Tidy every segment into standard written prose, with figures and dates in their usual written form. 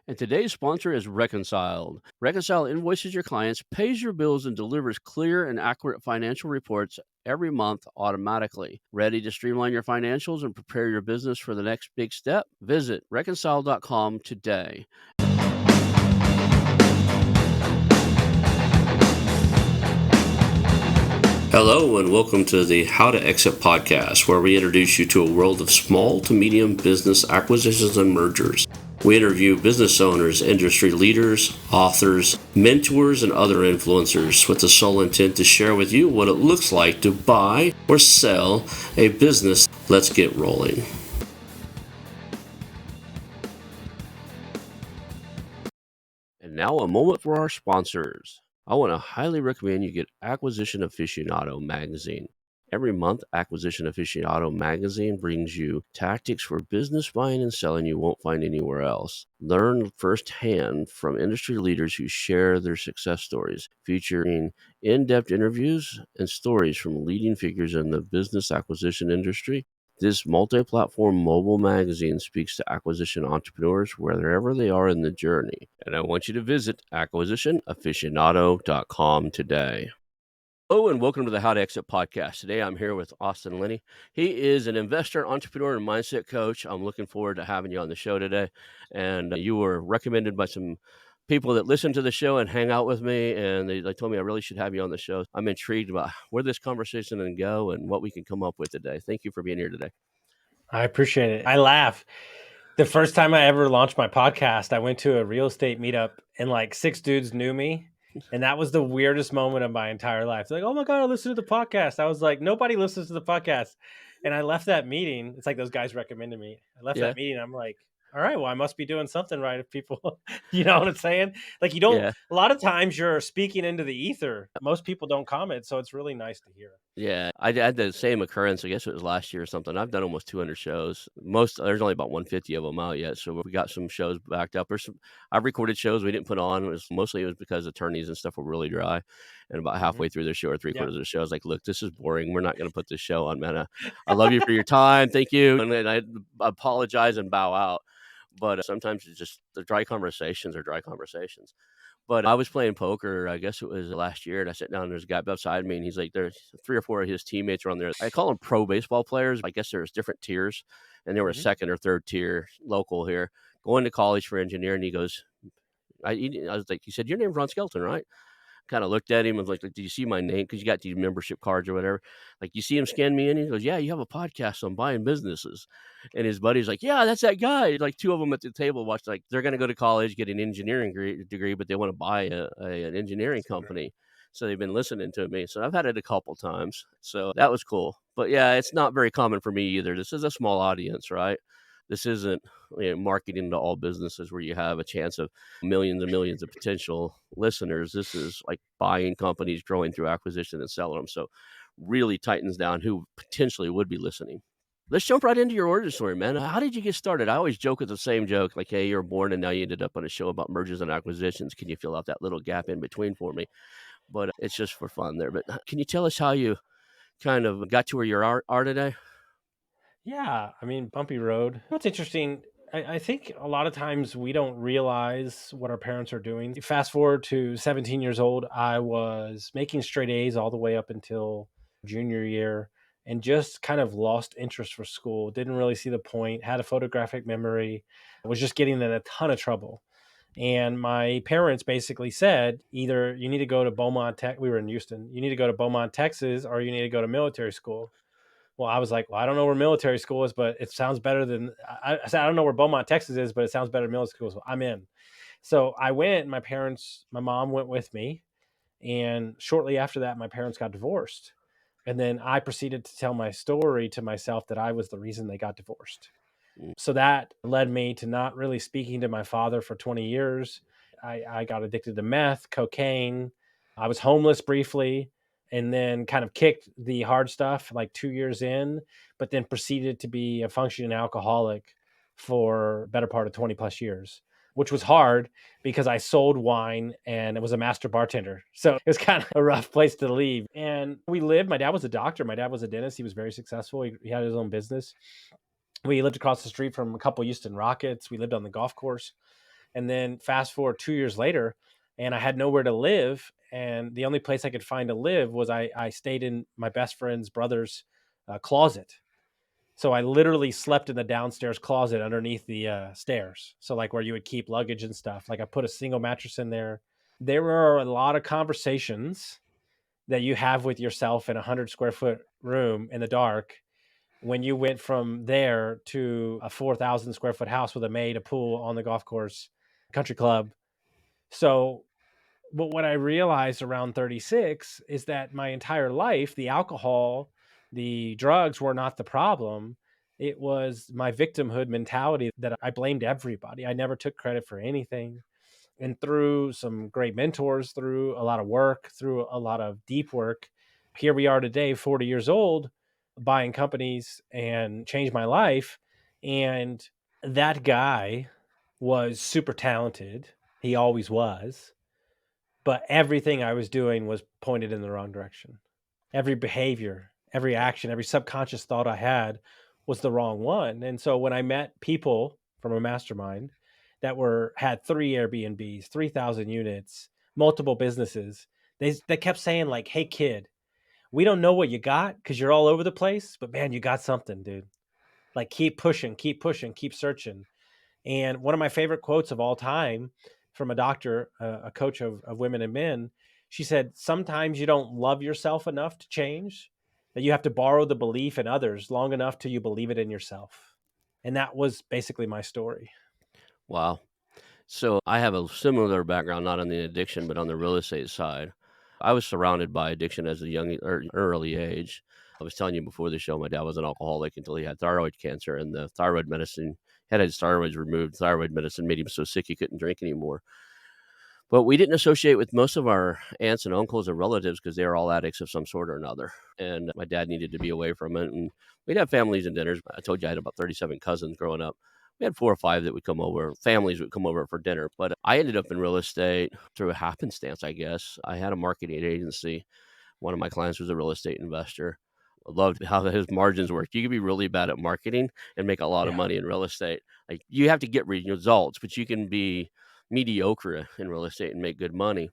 And today's sponsor is Reconciled. Reconcile invoices your clients, pays your bills, and delivers clear and accurate financial reports every month automatically. Ready to streamline your financials and prepare your business for the next big step? Visit reconcile.com today. Hello, and welcome to the How to Exit podcast, where we introduce you to a world of small to medium business acquisitions and mergers. We interview business owners, industry leaders, authors, mentors, and other influencers with the sole intent to share with you what it looks like to buy or sell a business. Let's get rolling. And now a moment for our sponsors. I want to highly recommend you get Acquisition Aficionado magazine. Every month, Acquisition Aficionado magazine brings you tactics for business buying and selling you won't find anywhere else. Learn firsthand from industry leaders who share their success stories, featuring in-depth interviews and stories from leading figures in the business acquisition industry. This multi-platform mobile magazine speaks to acquisition entrepreneurs wherever they are in the journey. And I want you to visit acquisitionaficionado.com today. Hello, and welcome to the How to Exit podcast. Today, I'm here with Austin Linney. He is an investor, entrepreneur, and mindset coach. I'm looking forward to having you on the show today. And you were recommended by some people that listen to the show and hang out with me, and they told me I really should have you on the show. I'm intrigued about where this conversation can go and what we can come up with today. Thank you for being here today. I appreciate it. I laugh. The first time I ever launched my podcast, I went to a real estate meetup and like 6 dudes knew me. And that was the weirdest moment of my entire life. They're like, oh my God, I listened to the podcast. I was like, nobody listens to the podcast. And I left that meeting. It's like those guys recommended me. I left that meeting. I'm like, all right, well, I must be doing something right if people, you know what I'm saying? Like you don't, a lot of times you're speaking into the ether. Most people don't comment. So it's really nice to hear. Yeah, I had the same occurrence. I guess it was last year or something. I've done almost 200 shows. There's only about 150 of them out yet. So we got some shows backed up. I've recorded shows we didn't put on. It was because attorneys and stuff were really dry. And about halfway through the show or three-quarters of the show, I was like, look, this is boring. We're not going to put this show on, man. I love you for your time. Thank you. And then I apologize and bow out. But sometimes it's just the dry conversations are dry conversations. But I was playing poker, I guess it was last year, and I sat down, and there's a guy beside me, and he's like, there's 3 or 4 of his teammates are on there. I call them pro baseball players. I guess there's different tiers, and they were a second or third tier local here, going to college for engineering. He goes, I was like, he said, your name's Ron Skelton, right? Kind of looked at him and was like, do you see my name? Because you got these membership cards or whatever. Like, you see him scan me in? He goes, yeah, you have a podcast on buying businesses. And his buddy's like, yeah, that's that guy. Like 2 of them at the table watched, like, they're going to go to college, get an engineering degree, but they want to buy an engineering company. So they've been listening to me. So I've had it a couple times. So that was cool. But yeah, it's not very common for me either. This is a small audience, right? This isn't marketing to all businesses where you have a chance of millions and millions of potential listeners. This is like buying companies, growing through acquisition and selling them. So really tightens down who potentially would be listening. Let's jump right into your origin story, man. How did you get started? I always joke with the same joke, like, hey, you're born and now you ended up on a show about mergers and acquisitions. Can you fill out that little gap in between for me? But it's just for fun there. But can you tell us how you kind of got to where you are today? Yeah, I mean, bumpy road. What's interesting, I think a lot of times we don't realize what our parents are doing. Fast forward to 17 years old, I was making straight A's all the way up until junior year and just kind of lost interest for school. Didn't really see the point, had a photographic memory, was just getting in a ton of trouble. And my parents basically said, either you need to go to Beaumont Tech, we were in Houston, you need to go to Beaumont, Texas, or you need to go to military school. Well, I was like, well, I don't know where military school is, but it sounds better than I said, I don't know where Beaumont, Texas is, but it sounds better than military school. So I'm in. So I went, my mom went with me. And shortly after that, my parents got divorced. And then I proceeded to tell my story to myself that I was the reason they got divorced. So that led me to not really speaking to my father for 20 years. I got addicted to meth, cocaine. I was homeless briefly, and then kind of kicked the hard stuff like 2 years in, but then proceeded to be a functioning alcoholic for a better part of 20 plus years, which was hard because I sold wine and I was a master bartender. So it was kind of a rough place to leave. And my dad was a doctor. My dad was a dentist. He was very successful. He had his own business. We lived across the street from a couple Houston Rockets. We lived on the golf course. And then fast forward 2 years later, and I had nowhere to live. And the only place I could find to live was I stayed in my best friend's brother's closet. So I literally slept in the downstairs closet underneath the stairs. So like where you would keep luggage and stuff. Like I put a single mattress in there. There were a lot of conversations that you have with yourself in a 100 square foot room in the dark when you went from there to a 4,000 square foot house with a maid, a pool on the golf course, country club. So, but what I realized around 36 is that my entire life, the alcohol, the drugs were not the problem. It was my victimhood mentality that I blamed everybody. I never took credit for anything. And through some great mentors, through a lot of work, through a lot of deep work, here we are today, 40 years old, buying companies and changed my life. And that guy was super talented. He always was. But everything I was doing was pointed in the wrong direction. Every behavior, every action, every subconscious thought I had was the wrong one. And so when I met people from a mastermind that were had 3 Airbnbs, 3,000 units, multiple businesses, they kept saying like, "Hey kid, we don't know what you got because you're all over the place, but man, you got something, dude. Like keep pushing, keep searching." And one of my favorite quotes of all time from a doctor, a coach of women and men, she said, "Sometimes you don't love yourself enough to change, that you have to borrow the belief in others long enough till you believe it in yourself." And that was basically my story. Wow. So I have a similar background, not on the addiction, but on the real estate side. I was surrounded by addiction as a young or early age. I was telling you before the show, my dad was an alcoholic until he had thyroid cancer, and the thyroid medicine had his thyroids removed. Thyroid medicine made him so sick he couldn't drink anymore. But we didn't associate with most of our aunts and uncles and relatives because they were all addicts of some sort or another. And my dad needed to be away from it. And we'd have families and dinners. I told you I had about 37 cousins growing up. We had 4 or 5 that would come over, families would come over for dinner. But I ended up in real estate through a happenstance, I guess. I had a marketing agency. One of my clients was a real estate investor. I loved how his margins worked. You could be really bad at marketing and make a lot of Yeah. money in real estate. Like you have to get results, but you can be mediocre in real estate and make good money.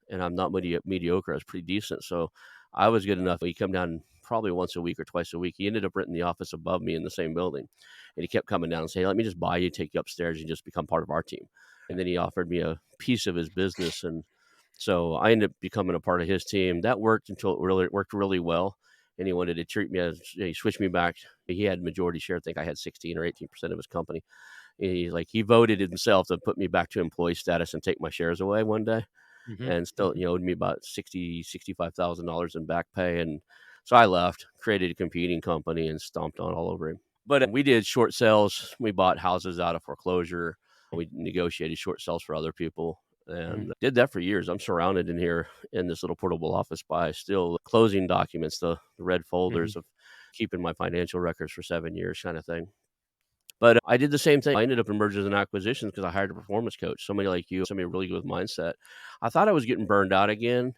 And I'm not mediocre. I was pretty decent. So I was good enough. He come down probably once a week or twice a week. He ended up renting the office above me in the same building. And he kept coming down and saying, "Let me just buy you, take you upstairs and just become part of our team." And then he offered me a piece of his business. And so I ended up becoming a part of his team. That worked until it worked really well. And he wanted to treat me as he switched me back. He had majority share. I think I had 16 or 18% of his company. He voted himself to put me back to employee status and take my shares away one day, Hmm. and still, owed me about $65,000 in back pay. And so I left, created a competing company, and stomped on all over him. But we did short sales. We bought houses out of foreclosure. We negotiated short sales for other people Hmm. and did that for years. I'm surrounded in here in this little portable office by still closing documents, the red Hmm. folders of keeping my financial records for 7 years, kind of thing. But I did the same thing. I ended up in mergers and acquisitions because I hired a performance coach, somebody like you, somebody really good with mindset. I thought I was getting burned out again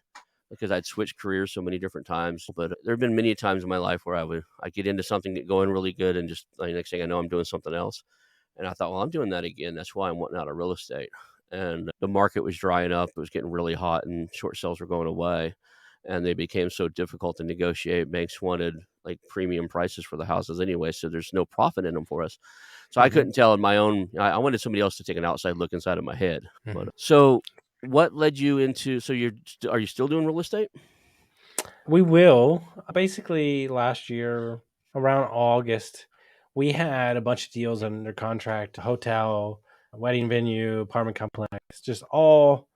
because I'd switched careers so many different times. But there have been many times in my life where I get into something, get going really good, and just like, next thing I know, I'm doing something else. And I thought, well, I'm doing that again. That's why I'm wanting out of real estate. And the market was drying up. It was getting really hot, and short sales were going away. And they became so difficult to negotiate. Banks wanted like premium prices for the houses anyway, so there's no profit in them for us. So I Hmm. couldn't tell in my own. I wanted somebody else to take an outside look inside of my head. Hmm. But so, what led you into? So are you still doing real estate? We will. Basically, last year around August, we had a bunch of deals under contract: hotel, wedding venue, apartment complex, just all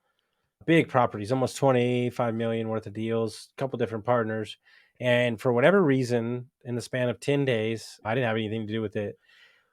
big properties, almost 25 million worth of deals, a couple different partners. And for whatever reason, in the span of 10 days, I didn't have anything to do with it.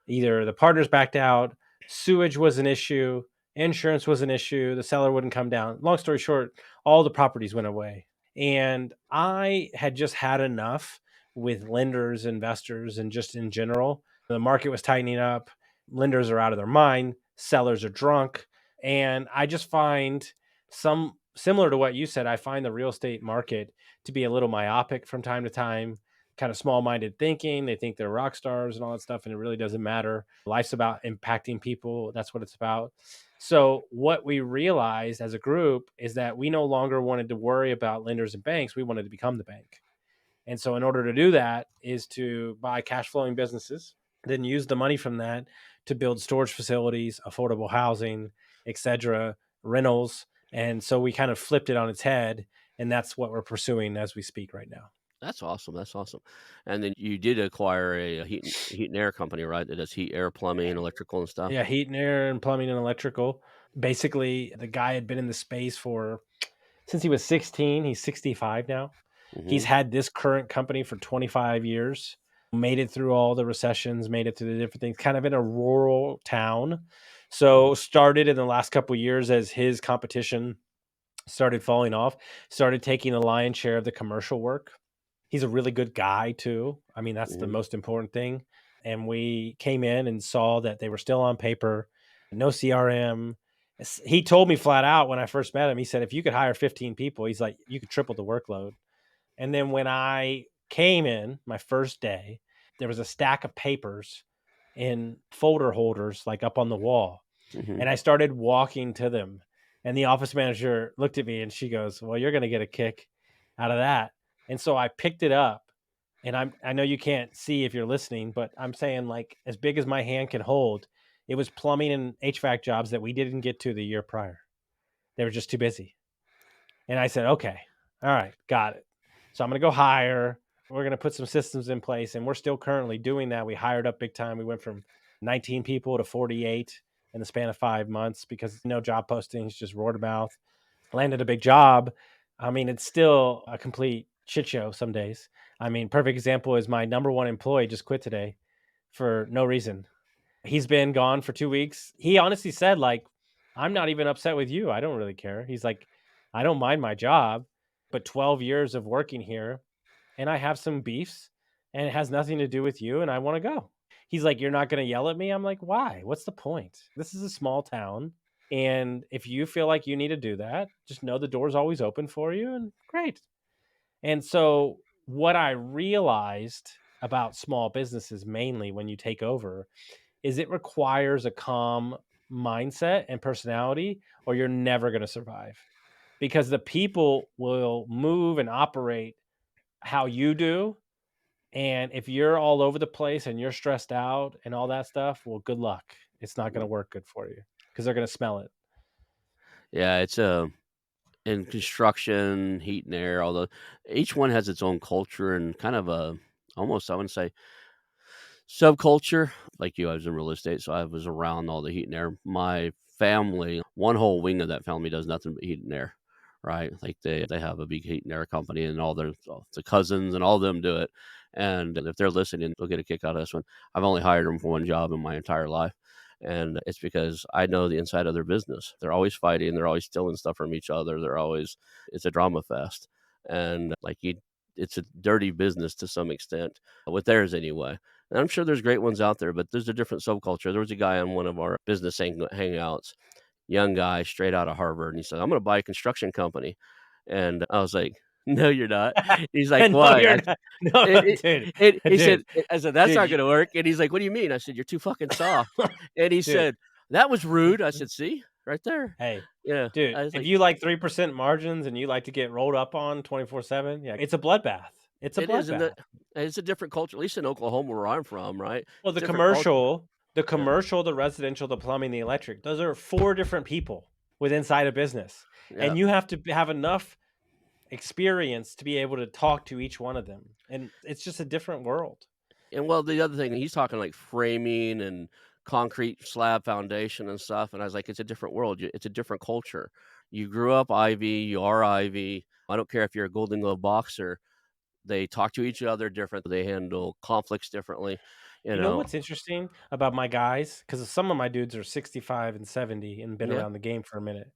Either the partners backed out, sewage was an issue, insurance was an issue, the seller wouldn't come down. Long story short, all the properties went away. And I had just had enough with lenders, investors, and just in general. The market was tightening up. Lenders are out of their mind. Sellers are drunk. And I just find some similar to what you said, I find the real estate market to be a little myopic from time to time, kind of small-minded thinking. They think they're rock stars and all that stuff, and it really doesn't matter. Life's about impacting people. That's what it's about. So what we realized as a group is that we no longer wanted to worry about lenders and banks. We wanted to become the bank. And so in order to do that is to buy cash flowing businesses, then use the money from that to build storage facilities, affordable housing, etc., rentals. And so we kind of flipped it on its head. And that's what we're pursuing as we speak right now. That's awesome, that's awesome. And then you did acquire a heat and air company, right, that does heat, air, plumbing, electrical, and stuff? Yeah, heat and air and plumbing and electrical. Basically, the guy had been in the space for since he was 16. He's 65 now. He's Mhm, had this current company for 25 years, made it through all the recessions, made it through the different things, kind of in a rural town. mhm, So started in the last couple of years as his competition started falling off, started taking the lion's share of the commercial work. He's a really good guy too. I mean, that's the mhm, most important thing. And we came in and saw that they were still on paper, no CRM. He told me flat out when I first met him, he said, if you could hire 15 people, he's like, you could triple the workload. And then when I came in my first day, there was a stack of papers in folder holders like up on the wall. mhm. And I started walking to them. And the office manager looked at me and she goes, well, you're going to get a kick out of that. And so I picked it up. And I know you can't see if you're listening, but I'm saying like as big as my hand can hold, it was plumbing and HVAC jobs that we didn't get to the year prior. They were just too busy. And I said, okay, all right, got it. So I'm going to go hire. We're going to put some systems in place. And we're still currently doing that. We hired up big time. We went from 19 people to 48 in the span of 5 months because no job postings, just word of mouth. Landed a big job. I mean, it's still a complete shit show some days. I mean, perfect example is my number one employee just quit today for no reason. He's been gone for 2 weeks. He honestly said, like, "I'm not even upset with you. I don't really care." He's like, "I don't mind my job, but 12 years of working here, and I have some beefs, and it has nothing to do with you, and I wanna go." He's like, "You're not gonna yell at me?" I'm like, "Why? What's the point? This is a small town, and if you feel like you need to do that, just know the door's always open for you, and great." And so, what I realized about small businesses mainly when you take over is it requires a calm mindset and personality or you're never going to survive because the people will move and operate how you do. And if you're all over the place and you're stressed out and all that stuff, well, good luck. It's not going to work good for you because they're going to smell it. Yeah, it's, in construction, heat and air, although each one has its own culture and kind of a almost, I wouldn't say subculture. Like you, I was in real estate, so I was around all the heat and air. My family, one whole wing of that family does nothing but heat and air, right? Like they have a big heat and air company, and all the cousins and all of them do it. And if they're listening, they'll get a kick out of this one. I've only hired them for one job in my entire life. And it's because I know the inside of their business. They're always fighting. They're always stealing stuff from each other. It's a drama fest. And it's a dirty business to some extent, with theirs anyway. And I'm sure there's great ones out there, but there's a different subculture. There was a guy on one of our business hangouts, young guy straight out of Harvard, and he said, "I'm going to buy a construction company." And I was like, "No, you're not." He's like, And no, "Why?" you're not. No, dude, He said, dude, I said, "That's dude, not going to work." And he's like, "What do you mean?" I said, "You're too fucking soft." And he dude. said, "That was rude." I said, "See, right there." Hey, Yeah, dude, I was if like, you like 3% margins and you like to get rolled up on 24/7, yeah, it's a bloodbath. It's a it is, bloodbath. it's a different culture. At least in Oklahoma, where I'm from, right? Well, It's a different culture. Yeah, the residential, the plumbing, the electric, those are 4 different people with inside a business, yeah. and you have to have enough experience to be able to talk to each one of them, and it's just a different world. And well, the other thing, he's talking like framing and concrete slab foundation and stuff. And I was like, it's a different world. It's a different culture. You grew up Ivy, you are Ivy. I don't care if you're a Golden Glove boxer. They talk to each other different. They handle conflicts differently. You You know know, what's interesting about my guys? Because some of my dudes are 65 and 70 and been yeah. around the game for a minute.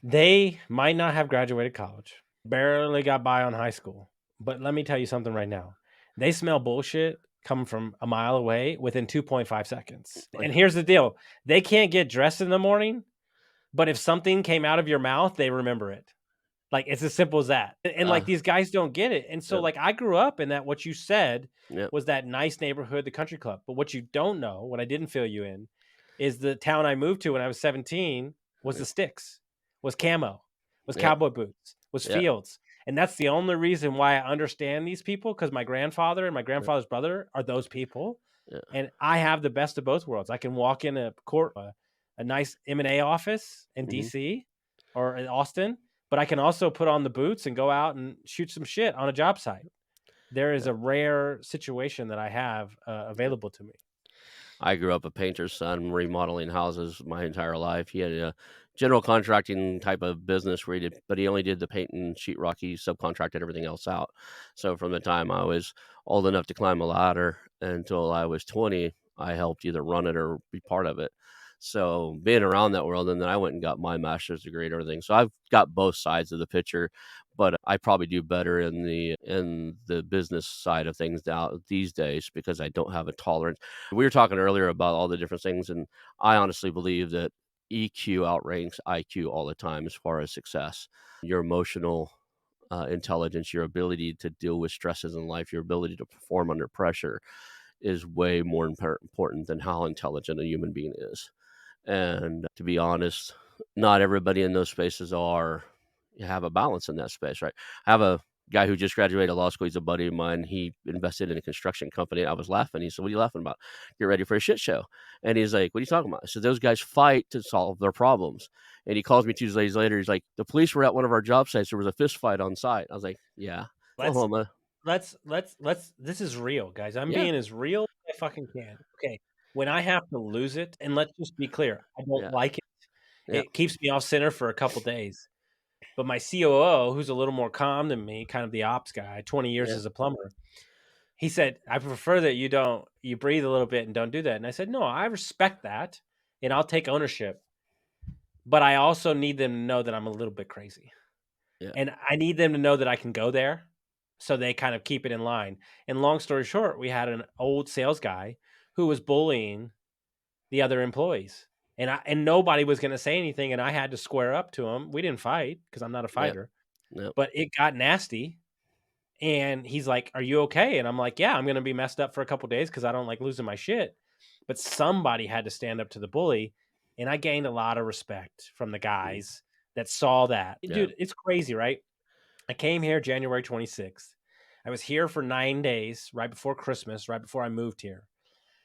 They might not have graduated college, barely got by on high school. But let me tell you something right now. They smell bullshit coming from a mile away within 2.5 seconds. And here's the deal, they can't get dressed in the morning, but if something came out of your mouth, they remember it. Like, it's as simple as that. And, like, Uh, these guys don't get it. And so, yeah, like, I grew up in that what you said yeah. was that nice neighborhood, the country club. But what you don't know, what I didn't fill you in, is the town I moved to when I was 17. was Yeah. the sticks, was camo, was Yeah. cowboy boots, was Yeah. fields. And that's the only reason why I understand these people, because my grandfather and my Yeah. grandfather's brother are those people. Yeah. And I have the best of both worlds. I can walk in a nice M&A office in Mhm. DC or in Austin, but I can also put on the boots and go out and shoot some shit on a job site. There is Yeah. a rare situation that I have Yeah. available to me. I grew up a painter's son, remodeling houses my entire life. He had a general contracting type of business where he did, but he only did the paint and sheetrock. He subcontracted everything else out. So from the time I was old enough to climb a ladder until I was 20, I helped either run it or be part of it. So being around that world, and then I went and got my master's degree and everything. So I've got both sides of the picture, but I probably do better in the business side of things now these days because I don't have a tolerance. We were talking earlier about all the different things, and I honestly believe that EQ outranks IQ all the time as far as success. Your emotional intelligence, your ability to deal with stresses in life, your ability to perform under pressure is way more important than how intelligent a human being is. And to be honest, not everybody in those spaces have a balance in that space, right? I have a guy who just graduated law school. He's a buddy of mine. He invested in a construction company. I was laughing. He said, "What are you laughing about? Get ready for a shit show." And he's like, "What are you talking about?" I said, "Those guys fight to solve their problems." And he calls me 2 days later. He's like, "The police were at one of our job sites. There was a fist fight on site." I was like, "Yeah, Let's Oklahoma. let's this is real, guys. I'm Yeah, being as real as I fucking can. Okay. When I have to lose it, and let's just be clear, I don't yeah, like it. yeah, It keeps me off center for a couple days. But my COO, who's a little more calm than me, kind of the ops guy, 20 years yeah, as a plumber, he said, "I prefer that you breathe a little bit and don't do that." And I said, "No, I respect that, and I'll take ownership, but I also need them to know that I'm a little bit crazy. yeah, And I need them to know that I can go there, so they kind of keep it in line." And long story short, we had an old sales guy who was bullying the other employees. And nobody was gonna say anything, and I had to square up to him. We didn't fight because 'cause I'm not a yeah, fighter, yeah, but it got nasty. And he's like, "Are you okay?" And I'm like, "Yeah, I'm gonna be messed up for a couple days because I don't like losing my shit." But somebody had to stand up to the bully, and I gained a lot of respect from the mm, guys that saw that. yeah, Dude, it's crazy, right? I came here January 26th. I was here for 9 days, right before Christmas, right before I moved here.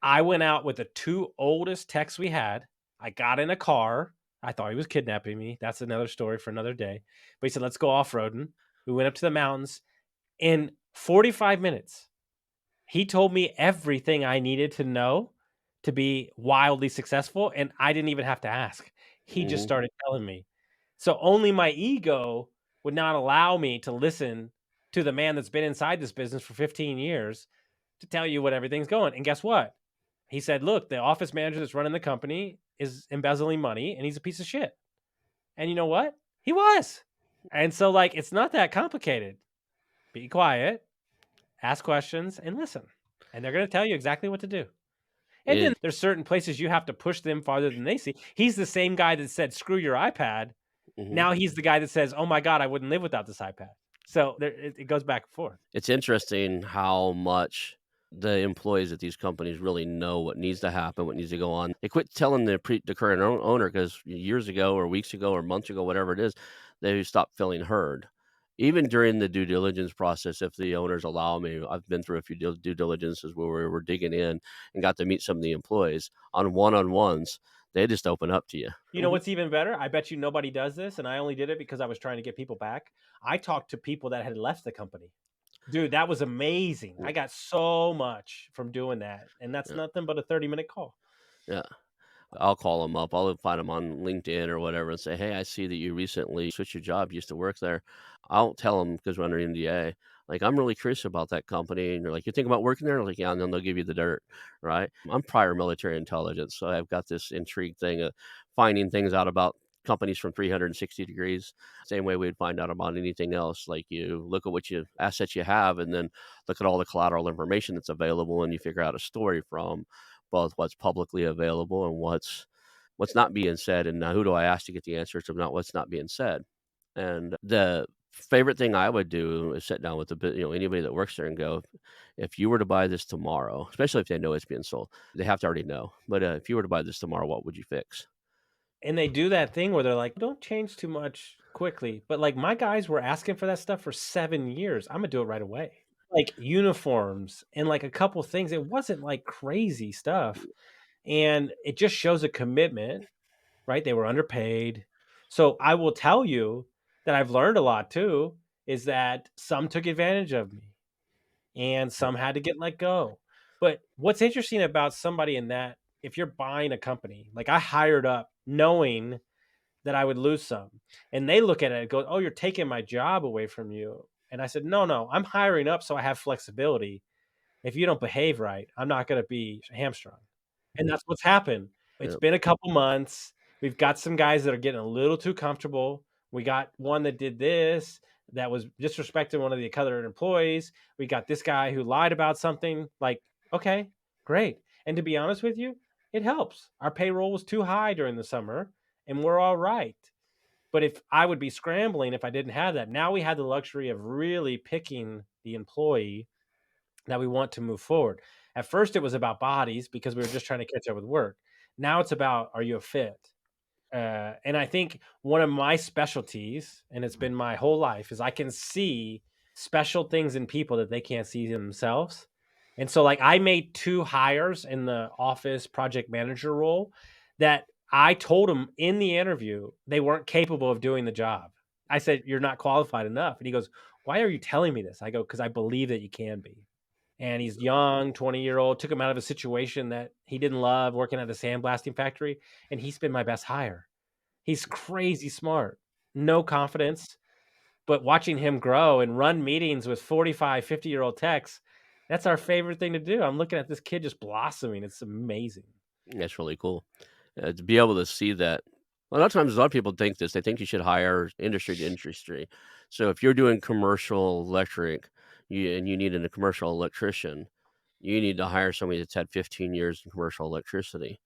I went out with the 2 oldest techs we had. I got in a car. I thought he was kidnapping me. That's another story for another day. But he said, "Let's go off-roading." We went up to the mountains. In 45 minutes, he told me everything I needed to know to be wildly successful, and I didn't even have to ask. He just mhm, started telling me. So only my ego would not allow me to listen to the man that's been inside this business for 15 years to tell you what everything's going. And guess what? He said, "Look, the office manager that's running the company is embezzling money and he's a piece of shit." And you know what? He was. And so, like, it's not that complicated. Be quiet, ask questions, and listen. And they're going to tell you exactly what to do. And then it there's certain places you have to push them farther than they see. He's the same guy that said, "Screw your iPad." mhm. Now he's the guy that says, "Oh my God, I wouldn't live without this iPad." So it goes back and forth. It's interesting how much the employees at these companies really know what needs to happen, what needs to go on. They quit telling the current owner because years ago or weeks ago or months ago, whatever it is, they stopped feeling heard. Even during the due diligence process, if the owners allow me, I've been through a few due diligences where we were digging in and got to meet some of the employees on one-on-ones. They just open up to you. You know what's even better? I bet you nobody does this, and I only did it because I was trying to get people back. I talked to people that had left the company. Dude, that was amazing. Mhm. I got so much from doing that, and that's Yeah, nothing but a 30-minute call. yeah. I'll call them up. I'll find them on LinkedIn or whatever and say, "Hey, I see that you recently switched your job. You used to work there." I'll tell them because we're under NDA. Like, I'm really curious about that company. And they're like, "You think about working there?" I'm like, "Yeah." And then they'll give you the dirt, right? I'm prior military intelligence. So I've got this intrigue thing of finding things out about companies from 360 degrees. Same way we'd find out about anything else. Like, you look at what you assets you have and then look at all the collateral information that's available and you figure out a story from both what's publicly available and what's not being said, and now who do I ask to get the answers to not what's not being said. And the favorite thing I would do is sit down with anybody that works there and go, if you were to buy this tomorrow, especially if they know it's being sold, they have to already know. But if you were to buy this tomorrow, what would you fix? And they do that thing where they're like, "Don't change too much quickly." But, like, my guys were asking for that stuff for 7 years. Imma do it right away. Like, uniforms and, like, a couple things. It wasn't, like, crazy stuff, and it just shows a commitment, right? They were underpaid. So, I will tell you that I've learned a lot too, is that some took advantage of me and some had to get let go. But what's interesting about somebody in that, if you're buying a company, like I hired up knowing that I would lose some, and they look at it and go, "Oh, you're taking my job away from you." And I said, "No, no, I'm hiring up so I have flexibility. If you don't behave right, I'm not going to be hamstrung." And that's what's happened. It's Yeah. been a couple months. We've got some guys that are getting a little too comfortable. We got one that did this, that was disrespecting one of the other employees. We got this guy who lied about something. Like, okay, great. And to be honest with you, it helps. Our payroll was too high during the summer, and we're all right. But if I would be scrambling if I didn't have that, now we had the luxury of really picking the employee that we want to move forward. At first, it was about bodies because we were just trying to catch up with work. Now it's about, are you a fit? And I think one of my specialties, and it's been my whole life, is I can see special things in people that they can't see themselves. And so, like, I made 2 hires in the office project manager role that I told them in the interview they weren't capable of doing the job. I said, "You're not qualified enough." And he goes, "Why are you telling me this?" I go, "'Cause I believe that you can be." And he's young, 20-year-old, took him out of a situation that he didn't love, working at a sandblasting factory, and he's been my best hire. He's crazy smart, no confidence, but watching him grow and run meetings with 45, 50-year-old techs, that's our favorite thing to do. I'm looking at this kid just blossoming. It's amazing. That's really cool. To be able to see that. A lot of times, a lot of people think this. They think you should hire industry to industry. So if you're doing commercial electric, and you need a commercial electrician, you need to hire somebody that's had 15 years in commercial electricity,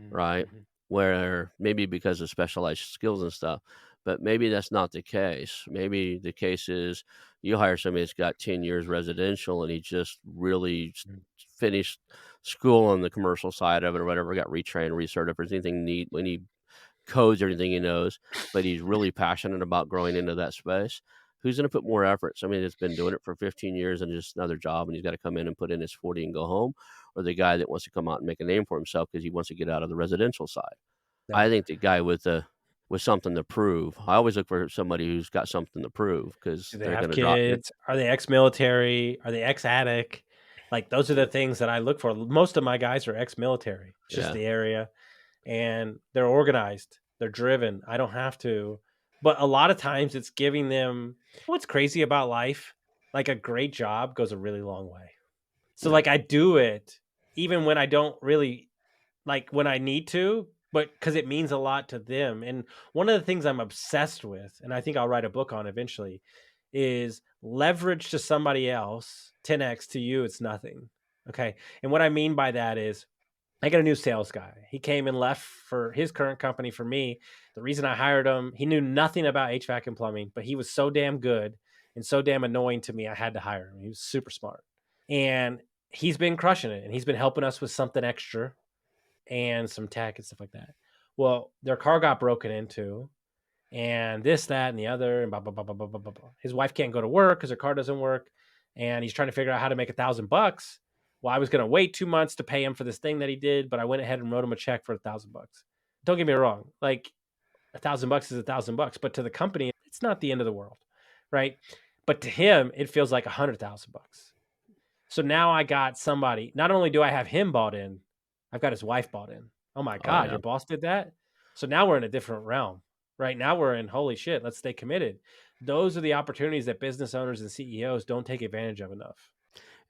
right? Mhm. Where maybe because of specialized skills and stuff, but maybe that's not the case. Maybe the case is you hire somebody that's got 10 years residential and he just really Mm. finished school on the commercial side of it or whatever, got retrained, recertified, if there's anything neat, any codes or anything he knows, but he's really passionate about growing into that space. Who's going to put more effort? Somebody that's been doing it for 15 years and just another job, and he's got to come in and put in his 40 and go home, or the guy that wants to come out and make a name for himself because he wants to get out of the residential side. Yep. I think the guy with something to prove. I always look for somebody who's got something to prove Do because they they're have going to drop. kids? Are they ex-military? Are they ex-attic? Like, those are the things that I look for. Most of my guys are ex-military. It's just Yeah, the area. And they're organized, they're driven. I don't have to. But a lot of times it's giving them what's crazy about life, like a great job goes a really long way. So yeah, like I do it even when I don't really like when I need to, but because it means a lot to them. And one of the things I'm obsessed with, and I think I'll write a book on eventually, is leverage to somebody else, 10x to you, it's nothing. Okay. And what I mean by that is I got a new sales guy. He came and left for his current company for me. The reason I hired him, he knew nothing about HVAC and plumbing, but he was so damn good and so damn annoying to me. I had to hire him. He was super smart. And he's been crushing it and he's been helping us with something extra and some tech and stuff like that. Well, their car got broken into and this, that, and the other, and blah, blah, blah, blah, blah, blah, blah, blah. His wife can't go to work because her car doesn't work, and he's trying to figure out how to make $1,000. Well, I was going to wait 2 months to pay him for this thing that he did, but I went ahead and wrote him a check for $1,000. Don't get me wrong, like $1,000 is $1,000, but to the company, it's not the end of the world, right? But to him, it feels like $100,000. So now I got somebody. Not only do I have him bought in, I've got his wife bought in. Oh my oh god, yeah. your boss did that? So now we're in a different realm. Right now we're in holy shit, let's stay committed. Those are the opportunities that business owners and CEOs don't take advantage of enough.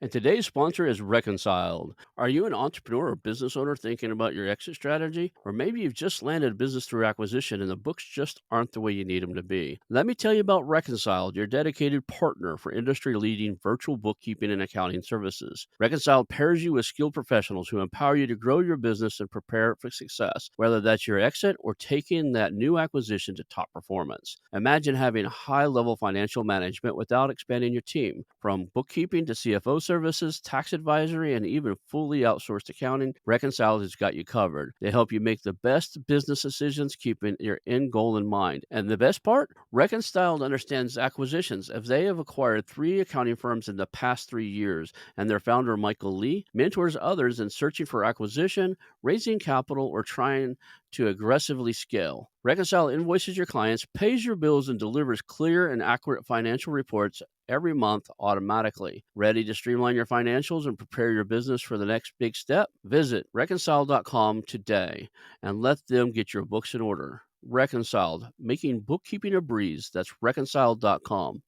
And today's sponsor is Reconciled. Are you an entrepreneur or business owner thinking about your exit strategy? Or maybe you've just landed a business through acquisition and the books just aren't the way you need them to be. Let me tell you about Reconciled, your dedicated partner for industry leading virtual bookkeeping and accounting services. Reconciled pairs you with skilled professionals who empower you to grow your business and prepare it for success, whether that's your exit or taking that new acquisition to top performance. Imagine having high level financial management without expanding your team. From bookkeeping to CFO services, tax advisory, and even fully outsourced accounting, Reconciled has got you covered. They help you make the best business decisions, keeping your end goal in mind. And the best part? Reconciled understands acquisitions, as they have acquired 3 accounting firms in the past 3 years, and their founder, Michael Lee, mentors others in searching for acquisition, raising capital, or trying to aggressively scale. Reconcile invoices your clients, pays your bills, and delivers clear and accurate financial reports every month automatically. Ready to streamline your financials and prepare your business for the next big step? Visit reconcile.com today and let them get your books in order. Reconciled, making bookkeeping a breeze. That's reconciled.com.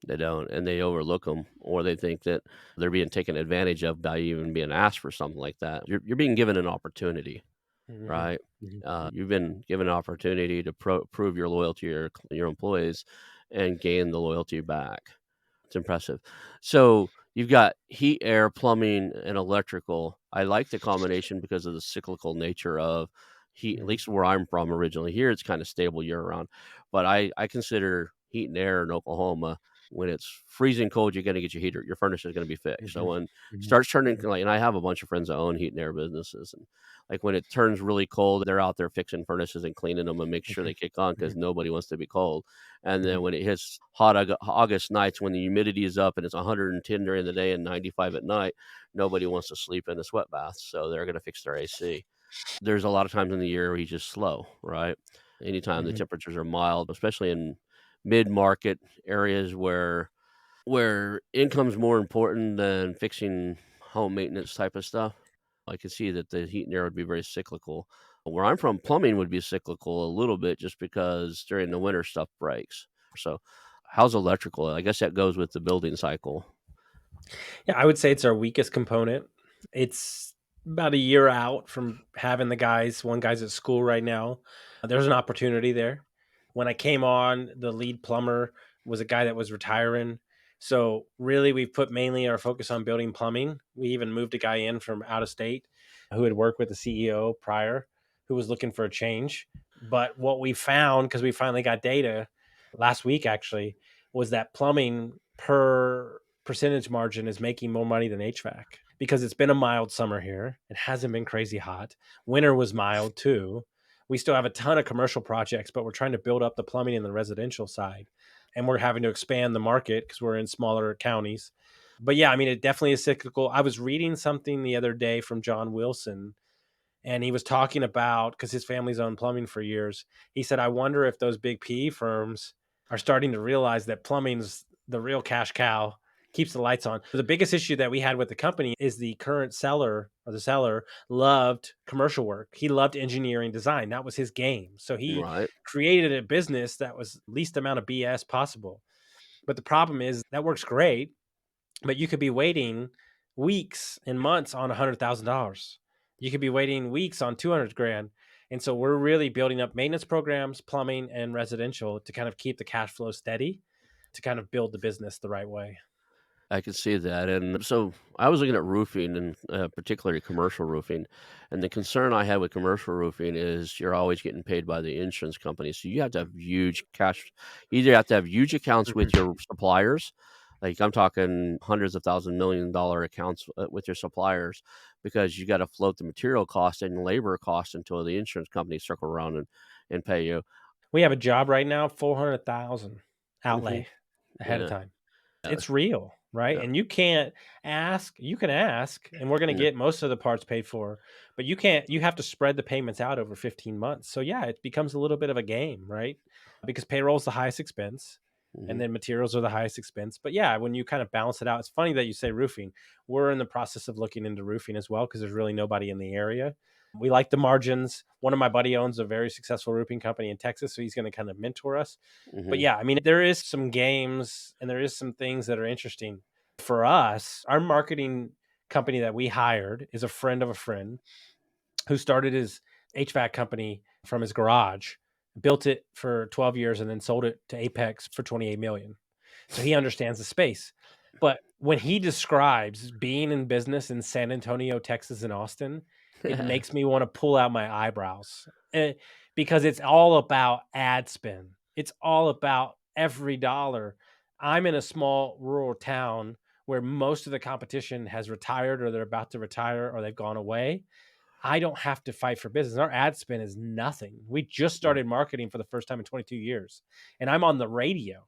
They don't, and they overlook them, or they think that they're being taken advantage of by even being asked for something like that. You're being given an opportunity, Mhm, right? mhm, You've been given an opportunity to prove your loyalty to your employees and gain the loyalty back. It's impressive. So you've got heat, air, plumbing, and electrical. I like the combination because of the cyclical nature of heat, at mhm, least where I'm from originally. Here it's kind of stable year round. But I consider heat and air in Oklahoma, when it's freezing cold, you're going to get your heater, your furnace is going to be fixed. So mhm, when it mhm, starts turning mhm, like, and I have a bunch of friends that own heat and air businesses, and like when it turns really cold, they're out there fixing furnaces and cleaning them and make sure mhm, they kick on because mhm, nobody wants to be cold. And then mhm, when it hits hot August nights, when the humidity is up and it's 110 during the day and 95 at night, nobody wants to sleep in a sweat bath. So they're going to fix their AC. There's a lot of times in the year where he's just slow, right? Anytime the mhm. temperatures are mild, especially in mid-market areas where income's more important than fixing home maintenance type of stuff. I could see that the heat and air would be very cyclical. Where I'm from, plumbing would be cyclical a little bit just because during the winter stuff breaks. So, how's electrical? I guess that goes with the building cycle. Yeah, I would say it's our weakest component. It's about a year out from having the guys. One guy's at school right now. There's an opportunity there. When I came on, the lead plumber was a guy that was retiring. So really, we've put mainly our focus on building plumbing. We even moved a guy in from out of state who had worked with the CEO prior, who was looking for a change. But what we found, because we finally got data last week actually, was that plumbing per percentage margin is making more money than HVAC because it's been a mild summer here. It hasn't been crazy hot. Winter was mild too. We still have a ton of commercial projects, but we're trying to build up the plumbing in the residential side. And we're having to expand the market because we're in smaller counties. But yeah, I mean, it definitely is cyclical. I was reading something the other day from John Wilson, and he was talking about, because his family's owned plumbing for years. He said, I wonder if those big PE firms are starting to realize that plumbing's the real cash cow, keeps the lights on. The biggest issue that we had with the company is the current seller, or the seller, loved commercial work. He loved engineering design. That was his game. So he Right. created a business that was least amount of BS possible. But the problem is that works great, but you could be waiting weeks and months on $100,000. You could be waiting weeks on 200 grand. And so we're really building up maintenance programs, plumbing, and residential to kind of keep the cash flow steady, to kind of build the business the right way. I could see that, and so I was looking at roofing and, particularly commercial roofing, and the concern I had with commercial roofing is you're always getting paid by the insurance company, so you have to have huge cash. You either have to have huge accounts with Mhm. your suppliers, like I'm talking hundreds of thousand $1 million accounts, with your suppliers, because you gotta float the material cost and labor cost until the insurance companies circle around and pay you. We have a job right now, 400,000 Mhm. outlay ahead of Yeah, time. yeah, It's real, right? yeah. And you can ask, and we're gonna Yeah. get most of the parts paid for, but you can't you have to spread the payments out over 15 months. So yeah, it becomes a little bit of a game, right? Because payroll is the highest expense, and Mhm. then materials are the highest expense. But yeah, when you kind of balance it out, it's funny that you say roofing. We're in the process of looking into roofing as well because there's really nobody in the area. We like the margins. One of my buddy owns a very successful roofing company in Texas, so he's going to kind of mentor us. But Mhm. yeah, I mean, there is some games and there is some things that are interesting. For us, our marketing company that we hired is a friend of a friend who started his HVAC company from his garage, built it for 12 years and then sold it to Apex for 28 million. So he understands the space. But when he describes being in business in San Antonio, Texas, and Austin, it makes me want to pull out my eyebrows, because it's all about ad spend. It's all about every dollar. I'm in a small rural town where most of the competition has retired or they're about to retire or they've gone away. I don't have to fight for business. Our ad spend is nothing. We just Yeah. started marketing for the first time in 22 years, and I'm on the radio.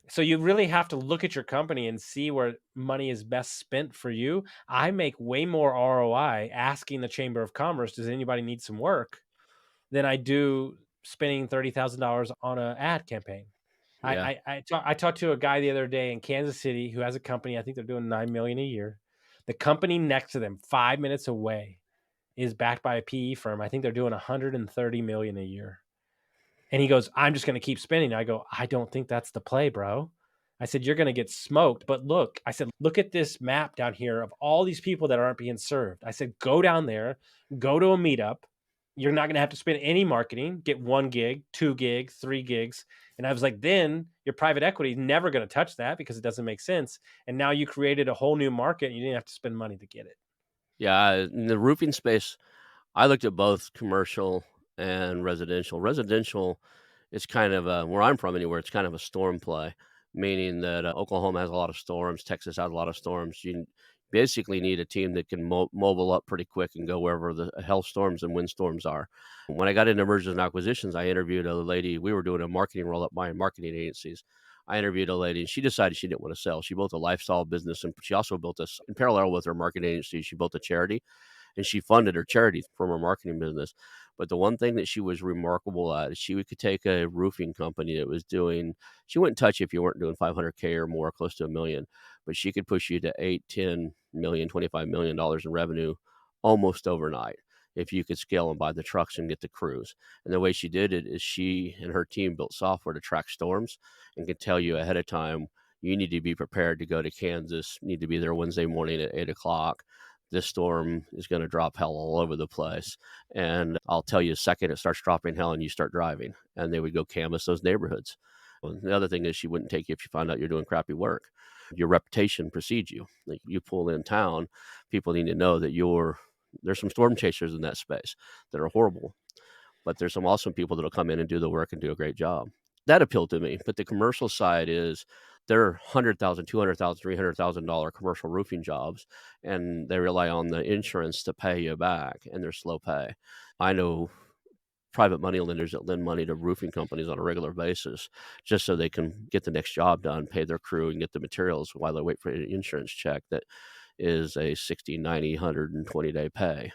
So you really have to look at your company and see where money is best spent for you. I make way more ROI asking the Chamber of Commerce, does anybody need some work, than I do spending $30,000 on an ad campaign. Yeah. I talked to a guy the other day in Kansas City who has a company. I think they're doing 9 million a year. The company next to them, 5 minutes away, is backed by a PE firm. I think they're doing 130 million a year. And he goes, I'm just going to keep spending. I go, I don't think that's the play, bro. I said, you're going to get smoked. But look, I said, look at this map down here of all these people that aren't being served. I said, go down there, go to a meetup. You're not going to have to spend any marketing, get 1 gig, 2 gigs, 3 gigs. And I was like, then your private equity is never going to touch that because it doesn't make sense. And now you created a whole new market and you didn't have to spend money to get it. Yeah, in the roofing space, I looked at both commercial and residential. Residential is kind of where I'm from anywhere, it's kind of a storm play, meaning that Oklahoma has a lot of storms, Texas has a lot of storms. You basically need a team that can mobile up pretty quick and go wherever the hailstorms and windstorms are. When I got into mergers and acquisitions, I interviewed a lady. We were doing a marketing roll up buying marketing agencies. I interviewed a lady and she decided she didn't want to sell. She built a lifestyle business and she also built this in parallel with her marketing agency. She built a charity and she funded her charity from her marketing business. But the one thing that she was remarkable at is she could take a roofing company that was doing, she wouldn't touch you if you weren't doing 500K or more, close to a million, but she could push you to 8, 10 million, $25 million in revenue almost overnight if you could scale and buy the trucks and get the crews. And the way she did it is she and her team built software to track storms and could tell you ahead of time, you need to be prepared to go to Kansas, need to be there Wednesday morning at 8 o'clock. This storm is going to drop hell all over the place. And I'll tell you, the second it starts dropping hell and you start driving, and they would go canvass those neighborhoods. And the other thing is she wouldn't take you if you found out you're doing crappy work. Your reputation precedes you. Like you pull in town, people need to know that there's some storm chasers in that space that are horrible, but there's some awesome people that'll come in and do the work and do a great job. That appealed to me. But the commercial side is there are 100,000, 200,000, $300,000 commercial roofing jobs, and they rely on the insurance to pay you back, and they're slow pay. I know private money lenders that lend money to roofing companies on a regular basis just so they can get the next job done, pay their crew, and get the materials while they wait for an insurance check that is a 60, 90, 120-day pay.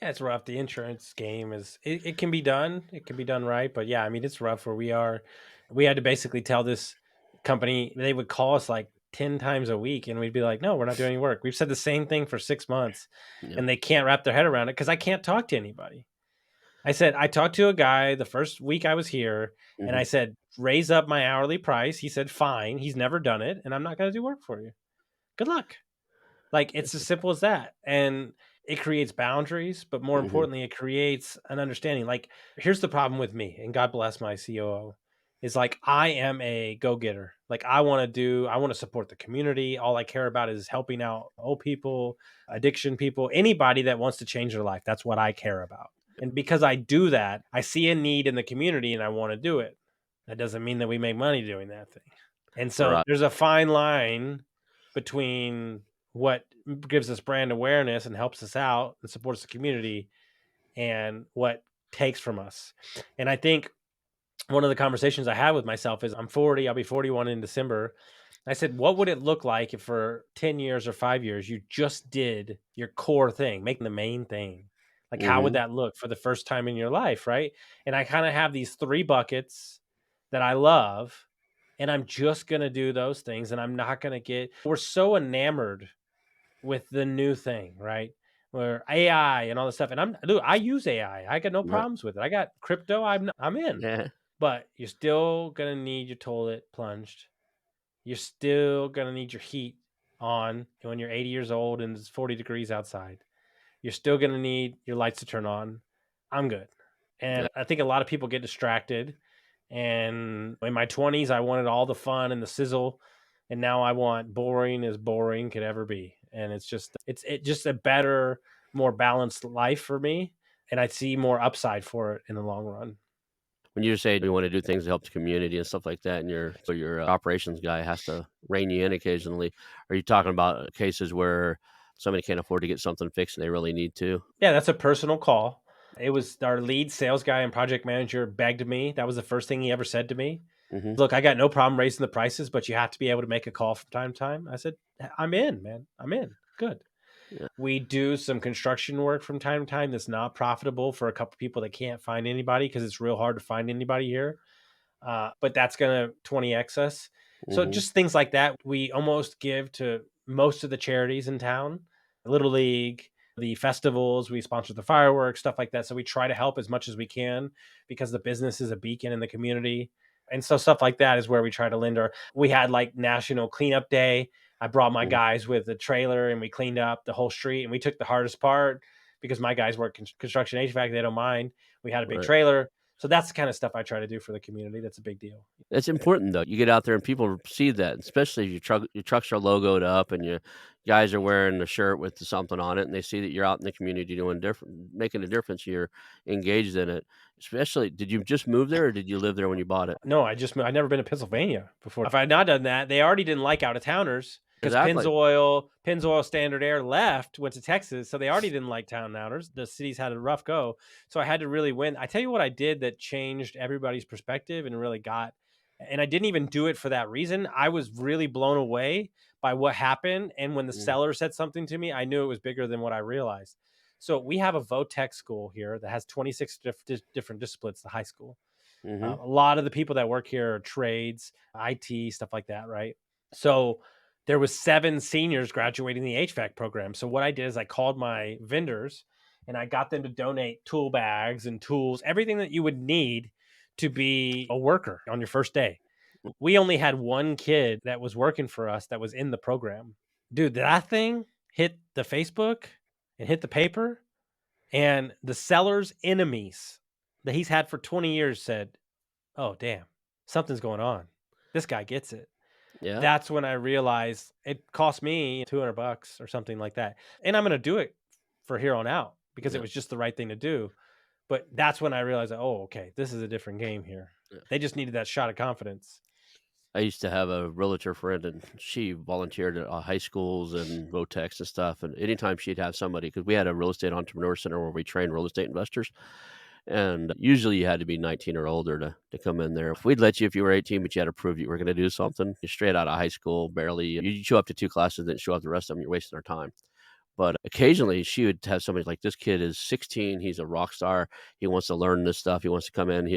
Yeah, it's rough. The insurance game it can be done. It can be done right. But yeah, I mean, it's rough where we are. We had to basically tell this company, they would call us like 10 times a week and we'd be like, no, we're not doing any work. We've said the same thing for 6 months Yeah. and they can't wrap their head around it because I can't talk to anybody. I said, I talked to a guy the first week I was here and Mhm. I said, raise up my hourly price. He said, fine. He's never done it and I'm not going to do work for you. Good luck. Like, it's as simple as that, and it creates boundaries, but more Mhm. importantly, it creates an understanding. Like, here's the problem with me, and God bless my COO, is like, I am a go-getter. Like, I wanna support the community. All I care about is helping out old people, addiction people, anybody that wants to change their life. That's what I care about, and because I do that, I see a need in the community and I wanna do it. That doesn't mean that we make money doing that thing. And so Right. there's a fine line between what gives us brand awareness and helps us out and supports the community and what takes from us. And I think one of the conversations I had with myself is I'm 40, I'll be 41 in December. I said, what would it look like if for 10 years or 5 years you just did your core thing, making the main thing? Like, how would Mhm. that look for the first time in your life? Right. And I kind of have these three buckets that I love, and I'm just going to do those things. And I'm not going to we're so enamored with the new thing, right? Where AI and all this stuff. And I use AI. I got no Right. problems with it. I got crypto. I'm in, Yeah. but you're still gonna need your toilet plunged. You're still gonna need your heat on when you're 80 years old and it's 40 degrees outside. You're still gonna need your lights to turn on. I'm good. Yeah. And I think a lot of people get distracted. And in my 20s, I wanted all the fun and the sizzle. And now I want boring as boring could ever be. And it's just a better, more balanced life for me. And I see more upside for it in the long run. When you say you wanna do things to help the community and stuff like that, and your operations guy has to rein you in occasionally, are you talking about cases where somebody can't afford to get something fixed and they really need to? Yeah, that's a personal call. It was our lead sales guy and project manager begged me. That was the first thing he ever said to me. Mhm. Look, I got no problem raising the prices, but you have to be able to make a call from time to time. I said, I'm in, man. I'm in. Good. Yeah. We do some construction work from time to time that's not profitable for a couple people that can't find anybody because it's real hard to find anybody here. But that's going to 20x us. So Mhm. just things like that. We almost give to most of the charities in town, Little League, the festivals. We sponsor the fireworks, stuff like that. So we try to help as much as we can because the business is a beacon in the community. And so stuff like that is where we try to lend our. We had like National Cleanup Day. I brought my Mhm. guys with the trailer and we cleaned up the whole street and we took the hardest part because my guys work construction HVAC. They don't mind. We had a big Right. trailer. So that's the kind of stuff I try to do for the community. That's a big deal. It's important though. You get out there and people see that, especially if your trucks are logoed up and your guys are wearing a shirt with something on it, and they see that you're out in the community doing different, making a difference. You're engaged in it. Especially, did you just move there or did you live there when you bought it? No, I never been to Pennsylvania before. If I had not done that, they already didn't like out of towners because Exactly. Penn's Oil Standard Air left, went to Texas, so they already didn't like towners. The cities had a rough go, so I had to really win. I tell you what I did that changed everybody's perspective and really got. And I didn't even do it for that reason. I was really blown away by what happened, and when the Mm. seller said something to me, I knew it was bigger than what I realized. So we have a VOTech school here that has 26 different disciplines, the high school. Mhm. A lot of the people that work here are trades, IT, stuff like that, right? So there was 7 seniors graduating the HVAC program. So what I did is I called my vendors and I got them to donate tool bags and tools, everything that you would need to be a worker on your first day. We only had one kid that was working for us that was in the program. Dude, that thing hit the Facebook and hit the paper, and the seller's enemies that he's had for 20 years said, "Oh, damn. Something's going on. This guy gets it." Yeah. That's when I realized it cost me $200 or something like that. And I'm gonna do it for here on out because it Yeah. was just the right thing to do. But that's when I realized, "Oh, okay, this is a different game here." Yeah. They just needed that shot of confidence. I used to have a realtor friend, and she volunteered at, high schools and Votex and stuff, and anytime she'd have somebody, because we had a real estate entrepreneur center where we trained real estate investors, and usually you had to be 19 or older to come in there. We'd let you if you were 18, but you had to prove you were gonna do something. You're straight out of high school, barely you show up to 2 classes, then show up the rest of them, you're wasting our time. But occasionally, she would have somebody like, "This kid is 16, he's a rock star, he wants to learn this stuff, he wants to come in,"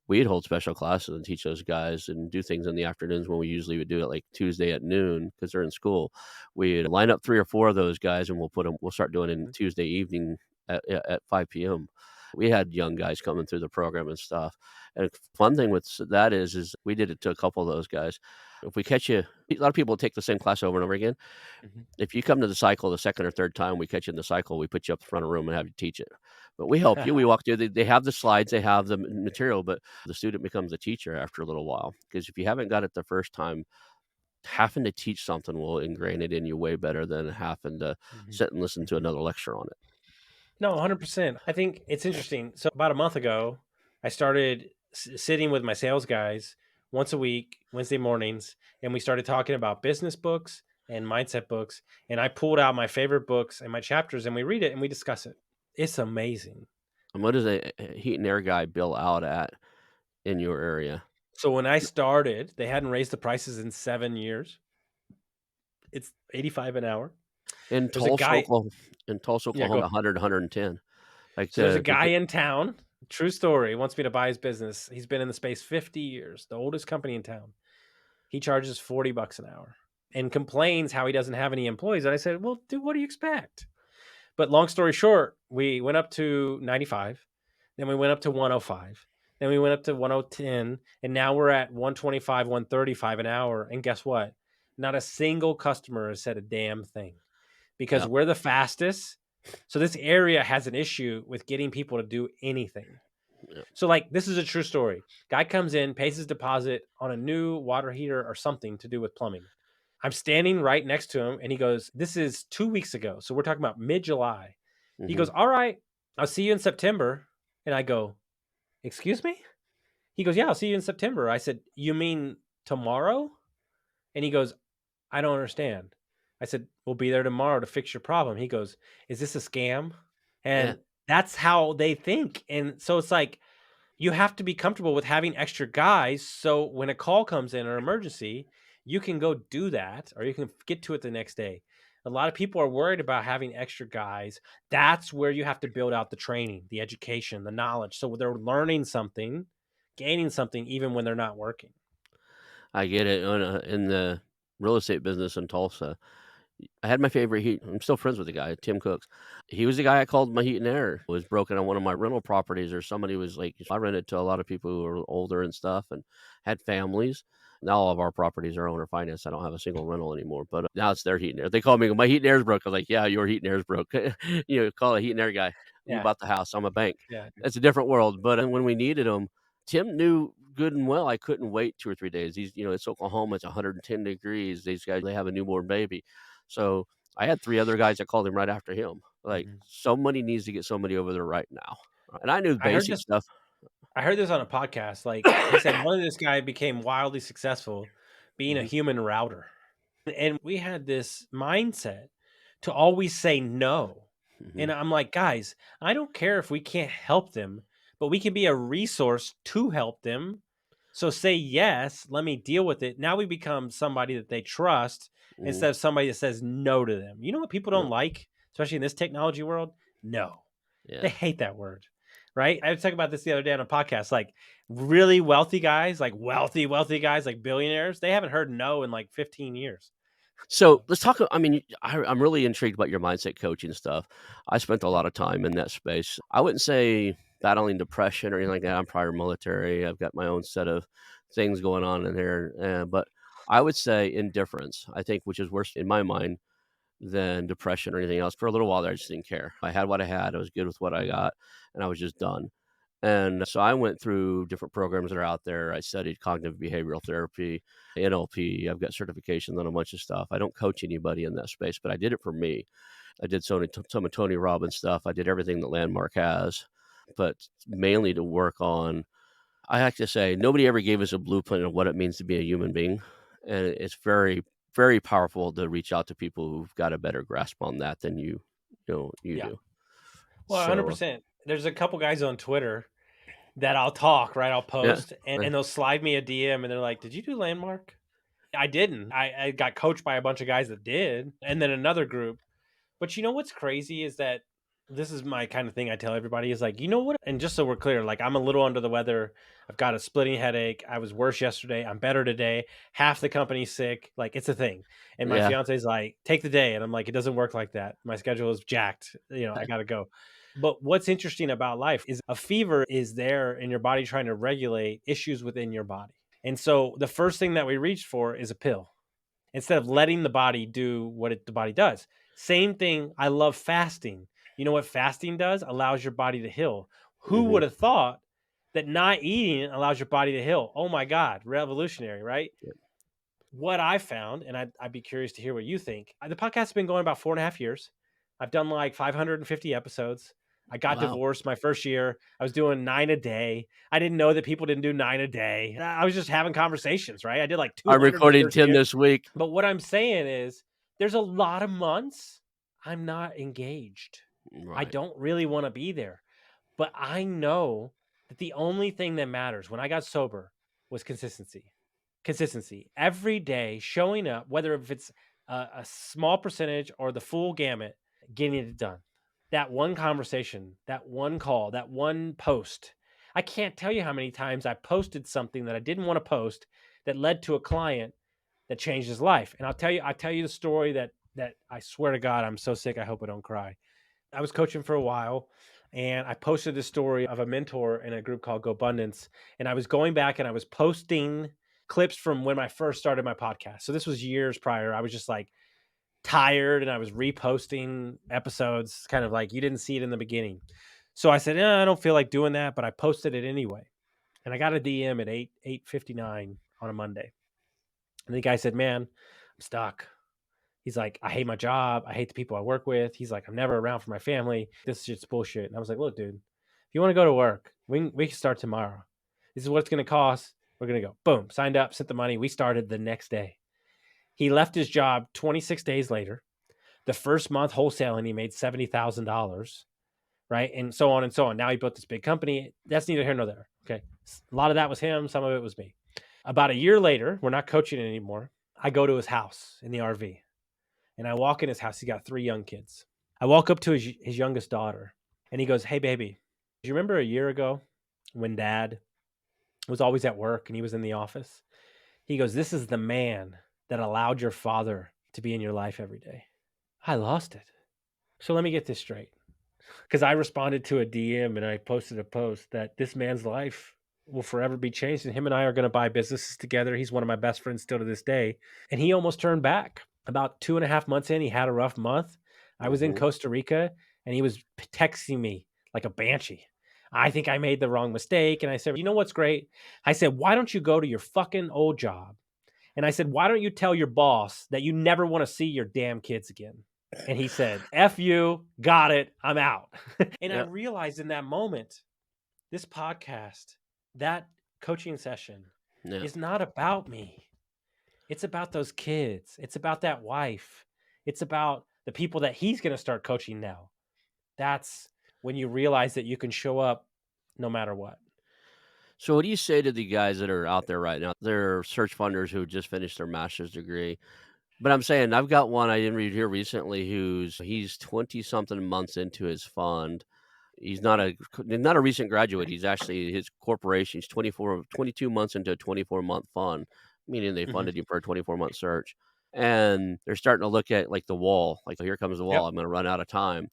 we'd hold special classes and teach those guys and do things in the afternoons when we usually would do it like Tuesday at noon because they're in school. We'd line up 3 or 4 of those guys and we'll start doing it Mhm, Tuesday evening at 5 p.m. We had young guys coming through the program and stuff. And fun thing with that is we did it to a couple of those guys. If we catch you, a lot of people take the same class over and over again. mhm. If you come to the cycle the second or third time we catch you in the cycle, we put you up the front of the room and have you teach it. But we help you. We walk through. They have the slides, they have the material, but the student becomes a teacher after a little while. Because if you haven't got it the first time, having to teach something will ingrain it in you way better than having to Mhm, sit and listen to mhm. another lecture on it. No, 100%. I think it's interesting. So about a month ago, I started sitting with my sales guys once a week, Wednesday mornings, and we started talking about business books and mindset books. And I pulled out my favorite books and my chapters, and we read it and we discuss it. It's amazing. And what does a heat and air guy bill out at in your area? So when I started, they hadn't raised the prices in 7 years. It's 85 an hour. In There's a Tulsa, guy. Oklahoma in Tulsa, Yeah, go. Oklahoma, 100, 110. Like So there's a the guy in town. True story. Wants me to buy his business. He's been in the space 50 years. The oldest company in town. He charges $40 an hour and complains how he doesn't have any employees. And I said, "Well, dude, what do you expect?" But long story short, we went up to 95, then we went up to 105, then we went up to 110, and now we're at 125, 135 an hour. And guess what? Not a single customer has said a damn thing because Yeah, we're the fastest. So this area has an issue with getting people to do anything. yeah. So, like, this is a true story. Guy comes in, pays his deposit on a new water heater or something to do with plumbing. I'm standing right next to him and he goes, "This is 2 weeks ago." So we're talking about mid July. He Mhm. goes, "All right, I'll see you in September." And I go, "Excuse me?" He goes, "Yeah, I'll see you in September." I said, "You mean tomorrow?" And he goes, "I don't understand." I said, "We'll be there tomorrow to fix your problem." He goes, "Is this a scam?" Yeah, And that's how they think. And so it's like, you have to be comfortable with having extra guys, so when a call comes in or emergency, you can go do that, or you can get to it the next day. A lot of people are worried about having extra guys. That's where you have to build out the training, the education, the knowledge, so they're learning something, gaining something even when they're not working. I get it. In the real estate business in Tulsa, I had my favorite heat I'm still friends with the guy, Tim Cooks. He was the guy I called my heat and air was broken on one of my rental properties or somebody was like I rented to a lot of people who were older and stuff and had families. Now all of our properties are owner financed. I don't have a single rental anymore, but now it's their heat and air. They call me, "My heat and air's broke." I was like, "Yeah, your heat and air's broke." Call a heat and air guy. You Yeah, bought the house. I'm a bank. yeah. It's a different world. But when we needed him, Tim knew good and well I couldn't wait 2 or 3 days. It's Oklahoma. It's 110 degrees. These guys, they have a newborn baby. So I had 3 other guys that called him right after him. Like, Mhm. somebody needs to get somebody over there right now. And I knew the I heard basic this stuff. I heard this on a podcast, like, he said one of this guy became wildly successful being a Mhm, human router. And we had this mindset to always say no. mhm, And I'm like, guys, I don't care if we can't help them, but we can be a resource to help them. So say yes, let me deal with it. Now we become somebody that they trust mhm, instead of somebody that says no to them. You know what people don't yep, like, especially in this technology world? No. They yeah. hate that word. Right? I was talking about this the other day on a podcast. Like really wealthy guys, like wealthy guys, like billionaires, they haven't heard no in like 15 years. So, let's talk I mean, I'm really intrigued about your mindset coaching stuff. I spent a Yeah. lot of time in that space. I wouldn't say battling depression or anything like that. I'm prior military. I've got my own set of things going on in there, but I would say indifference, I think, which is worse in my mind than depression or anything else. For a little while there, I just didn't care. I had what I had. I was good with what I got, and I was just done. And so I went through different programs that are out there. I studied cognitive behavioral therapy, NLP. I've got certifications on a bunch of stuff. I don't coach anybody in that space, but I did it for me. I did some of Tony Robbins stuff. I did everything that Landmark has, but mainly to work on. I have to say, nobody ever gave us a blueprint of what it means to be a human being, and it's very, very powerful to reach out to people who've got a better grasp on that than you Yeah. do. Well, So 100%. There's a couple guys on Twitter that I'll talk, right? I'll yeah, post uh, and they'll slide me a DM and they're like, "Did you do Landmark?" I didn't. I got coached by a bunch of guys that did, and then another group. But you know what's crazy is that this is my kind of thing I tell everybody is like, you know what? And just so we're clear, like I'm a little under the weather. I've got a splitting headache. I was worse yesterday. I'm better today. Half the company's sick. Like it's a thing. And my yeah, fiance's like, take the day. And I'm like, it doesn't work like that. My schedule is jacked. I got to go. But what's interesting about life is a fever is there in your body trying to regulate issues within your body. And so the first thing that we reach for is a pill instead of letting the body do what the body does. Same thing. I love fasting. You know what fasting does? Allows your body to heal. Who mhm, would have thought that not eating allows your body to heal? Oh my God, revolutionary, right? yeah, What I found, and I'd be curious to hear what you think. The podcast has been going about 4.5 years. I've done like 550 episodes. I got wow. divorced my first year. I was doing 9 a day. I didn't know that people didn't do 9 a day. I was just having conversations, right? I did like I'm recording 10 230. this week. But what I'm saying is there's a lot of months I'm not engaged. I Right, don't really want to be there. But I know that the only thing that matters when I got sober was consistency. Consistency. Every day showing up, whether if it's a small percentage or the full gamut, getting it done. That one conversation, that one call, that one post. I can't tell you how many times I posted something that I didn't want to post that led to a client that changed his life. And I tell you the story that I swear to God, I'm so sick. I hope I don't cry. I was coaching for a while and I posted this story of a mentor in a group called Go Abundance. And I was going back and I was posting clips from when I first started my podcast. So this was years prior. I was just like tired and I was reposting episodes, kind of like you didn't see it in the beginning. So I said, I don't feel like doing that, but I posted it anyway. And I got a DM at 8:59 on a Monday. And the guy said, "Man, I'm stuck." He's like, "I hate my job. I hate the people I work with." He's like, "I'm never around for my family. This shit's bullshit." And I was like, "Look, dude, if you want to go to work, we can start tomorrow. This is what it's going to cost. We're going to go. Boom. Signed up, sent the money. We started the next day. He left his job 26 days later. The first month wholesaling, he made $70,000, right? And so on and so on. Now he built this big company. That's neither here nor there. Okay. A lot of that was him. Some of it was me. About a year later, we're not coaching anymore. I go to his house in the RV and I walk in his house. He got 3 young kids. I walk up to his youngest daughter and he goes, "Hey, baby, do you remember a year ago when dad was always at work and he was in the office?" He goes, "This is the man that allowed your father to be in your life every day." I lost it. So let me get this straight. Because I responded to a DM and I posted a post that this man's life will forever be changed. And him and I are going to buy businesses together. He's one of my best friends still to this day. And he almost turned back. About 2.5 months in, he had a rough month. I was in Mhm. Costa Rica and he was texting me like a banshee. I think I made the wrong mistake. And I said, "You know what's great?" I said, "Why don't you go to your fucking old job?" And I said, "Why don't you tell your boss that you never want to see your damn kids again?" And he said, "F you, got it, I'm out." And I Yeah. realized in that moment, this podcast, that coaching session Yeah. is not about me. It's about those kids. It's about that wife. It's about the people that he's going to start coaching now. That's when you realize that you can show up no matter what. So what do you say to the guys that are out there right now? They're search funders who just finished their master's degree. But I'm saying I've got one I interviewed here recently he's 20 something months into his fund. He's not a recent graduate. He's actually his corporation. He's 22 months into a 24-month fund, meaning they Mhm. funded him for a 24-month search. And they're starting to look at like the wall, like here comes the wall. Yep. I'm going to run out of time.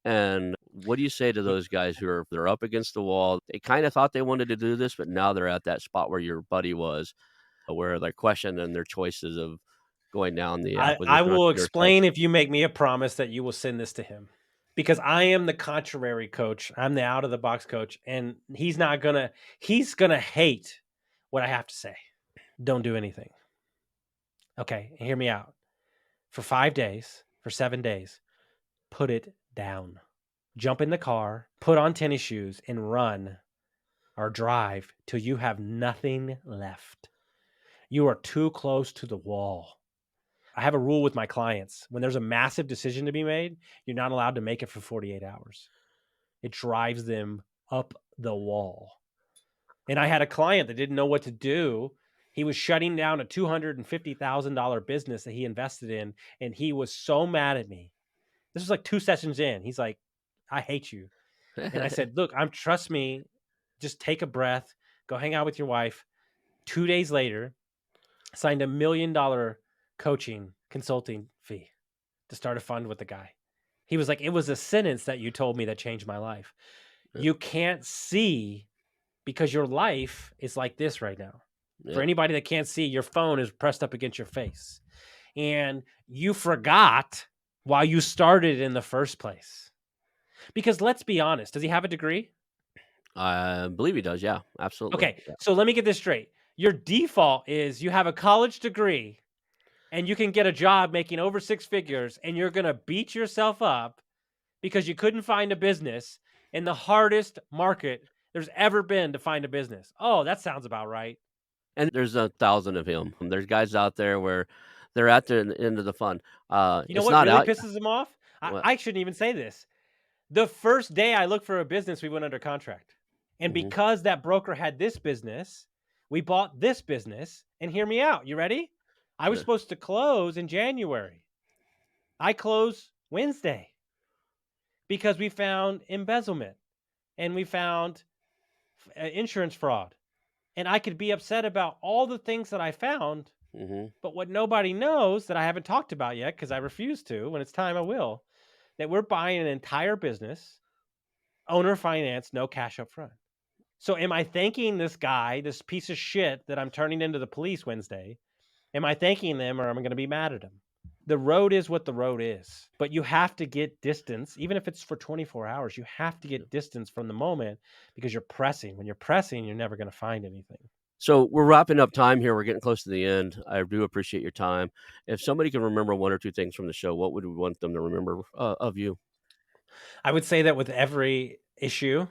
And what do you say to Y- those guys they're up against the wall? They kind of thought they wanted to do this, but now they're at that spot where your buddy was, where they're questioning their choices of going down the I acquisition will entrepreneur side. explain if you make me a promise that you will send this to him. Because I am the contrary coach. I'm the out of the box coach and he's going to hate what I have to say. Don't do anything. Okay, hear me out. For 5 days, for 7 days, put it down. Jump in the car, put on tennis shoes and run or drive till you have nothing left. You are too close to the wall. I have a rule with my clients. When there's a massive decision to be made, you're not allowed to make it for 48 hours. It drives them up the wall. And I had a client that didn't know what to do. He was shutting down a $250,000 business that he invested in. And he was so mad at me. This was like 2 sessions in. He's like, "I hate you." And I said, "Look, trust me. Just take a breath. Go hang out with your wife." 2 days later, signed $1 million coaching consulting fee to start a fund with the guy. He was like, "It was a sentence that you told me that changed my life." Yeah, You can't see because your life is like this right now. For yeah. anybody that can't see, your phone is pressed up against your face. And you forgot why you started in the first place. Because let's be honest, does he have a degree? I believe he does. Yeah, absolutely. Okay, Yeah. so let me get this straight. Your default is you have a college degree and you can get a job making over 6 figures and you're going to beat yourself up because you couldn't find a business in the hardest market there's ever been to find a business. Oh, that sounds about right. And there's 1,000 of him. There's guys out there where they're at the end of the fun. You know It's what not really out. pisses him off? Well, I shouldn't even say this. The first day I looked for a business, we went under contract. And mhm, because that broker had this business, we bought this business. And hear me out. You ready? I was yeah, supposed to close in January. I close Wednesday because we found embezzlement and we found insurance fraud. And I could be upset about all the things that I found, mhm. but what nobody knows that I haven't talked about yet, because I refuse to, when it's time I will, that we're buying an entire business, owner finance, no cash up front. So am I thanking this guy, this piece of shit that I'm turning into the police Wednesday? Am I thanking them or am I going to be mad at him? The road is what the road is, but you have to get distance, even if it's for 24 hours. You have to get distance from the moment because you're pressing. When you're pressing, you're never going to find anything. So we're wrapping up time here. We're getting close to the end. I do appreciate your time. If somebody can remember 1 or 2 things from the show, what would we want them to remember, of you? I would say that with every issue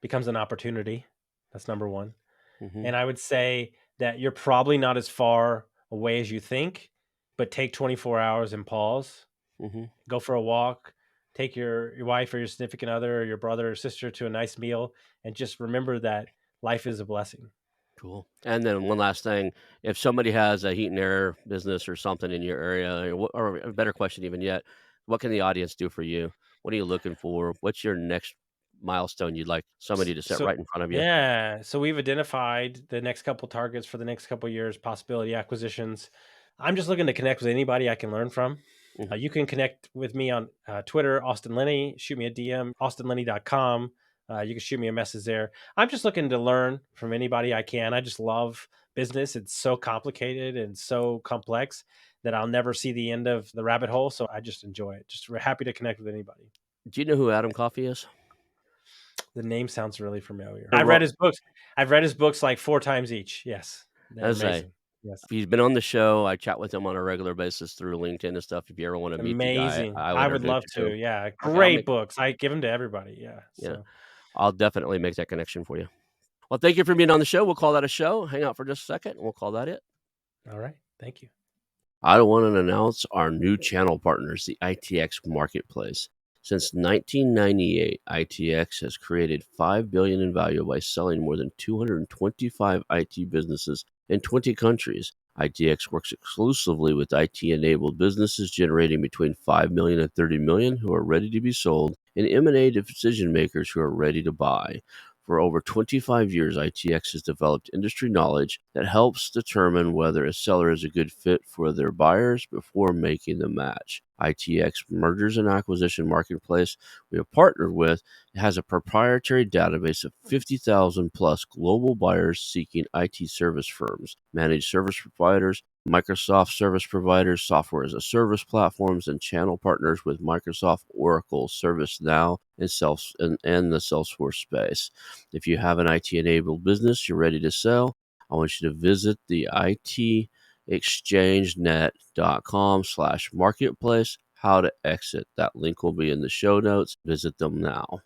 becomes an opportunity. That's number one. Mhm. And I would say that you're probably not as far away as you think, but take 24 hours and pause, Mhm. go for a walk, take your wife or your significant other or your brother or sister to a nice meal, and just remember that life is a blessing. Cool. And then one last thing, if somebody has a heat and air business or something in your area, or a better question even yet, what can the audience do for you? What are you looking for? What's your next milestone you'd like somebody to set So right in front of you? yeah, so we've identified the next couple targets for the next couple years, possibility acquisitions. I'm just looking to connect with anybody I can learn from. Mhm. You can connect with me on Twitter, Austin Linney. Shoot me a DM, austinlinney.com. You can shoot me a message there. I'm just looking to learn from anybody I can. I just love business. It's so complicated and so complex that I'll never see the end of the rabbit hole. So I just enjoy it. Just happy to connect with anybody. Do you know who Adam Coffey is? The name sounds really familiar. Or I've read Ro his books. I've read his books like 4 times each. Yes. They're as I amazing. Yes. He's been on the show. I chat with him on a regular basis through LinkedIn and stuff. If you ever wanna meet the guy, Amazing. I would I would introduce love you to to. him. Yeah. Okay, I'll make Great books. I give them to everybody. Yeah. yeah, So, I'll definitely make that connection for you. Well, thank you for being on the show. We'll call that a show. Hang out for just a second, and we'll call that it. all right. Thank you. I want to announce our new channel partners, the ITX Marketplace. Since 1998, ITX has created $5 billion in value by selling more than 225 IT businesses in 20 countries. ITX works exclusively with IT-enabled businesses generating between 5 million and 30 million who are ready to be sold, and M&A decision makers who are ready to buy. For over 25 years, ITX has developed industry knowledge that helps determine whether a seller is a good fit for their buyers before making the match. ITX Mergers and Acquisition Marketplace we have partnered with has a proprietary database of 50,000 plus global buyers seeking IT service firms, managed service providers, Microsoft service providers, software as a service platforms, and channel partners with Microsoft, Oracle, ServiceNow, and the Salesforce space. If you have an IT enabled business you're ready to sell, I want you to visit the itexchangenet.com/marketplace. How to exit. That link will be in the show notes. Visit them now.